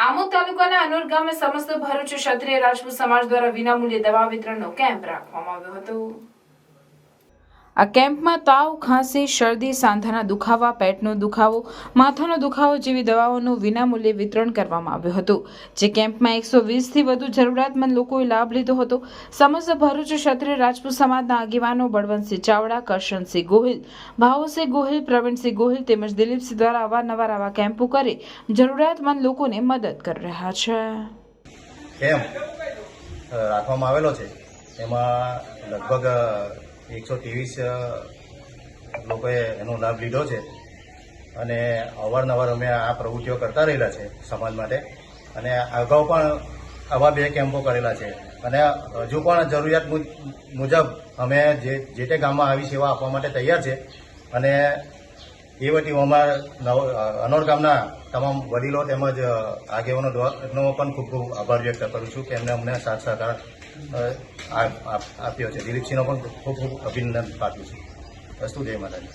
આમોદ તાલુકાના અનોર ગામે સમસ્ત ભરૂચ ક્ષત્રિય રાજપૂત સમાજ દ્વારા વિનામૂલ્યે દવા વિતરણનો કેમ્પ રાખવામાં આવ્યો હતો। આ કેમ્પમાં તાવ, ખાંસી, શરદી, સાંધાના દુખાવા, પેટનો દુખાવો, માથાનો દુખાવો જેવી દવાઓનું વિનામૂલ્યે વિતરણ કરવામાં આવ્યું હતું, જે કેમ્પમાં 120થી વધુ જરૂરિયાતમંદ લોકોએ લાભ લીધો હતો। સમસ્ત ભરૂચ ક્ષત્રિય રાજપૂત સમાજના આગેવાનો બળવંતસિંહ ચાવડા, કરશનસિંહ ગોહિલ, ભાવુસિંહ ગોહિલ, પ્રવીણસિંહ ગોહિલ તેમજ દિલીપસિંહ દ્વારા અવારનવાર આવા કેમ્પો કરી જરૂરિયાતમંદ લોકોને મદદ કરી રહ્યા છે। કેમ્પ રાખવામાં આવેલો છે, એમાં લગભગ 123 લોકોએ એનો લાભ લીધો છે અને અવારનવાર અમે આ પ્રવૃત્તિઓ કરતા રહેલા છે સમાજ માટે અને અગાઉ પણ આવા 2 કેમ્પો કરેલા છે અને હજુ પણ જરૂરિયાત મુજબ અમે જે તે ગામમાં આવી સેવા આપવા માટે તૈયાર છે અને એ વતી અમારા અનોર ગામના તમામ વડીલો તેમજ આગેવાનો નો પણ ખૂબ ખૂબ આભાર વ્યક્ત કરું છું કે એમને અમને સાથ સહકાર આપ્યો છે। દિલીપસિંહનો પણ ખૂબ ખૂબ અભિનંદન પાઠવું છું। અસ્તુ જય માતાજી।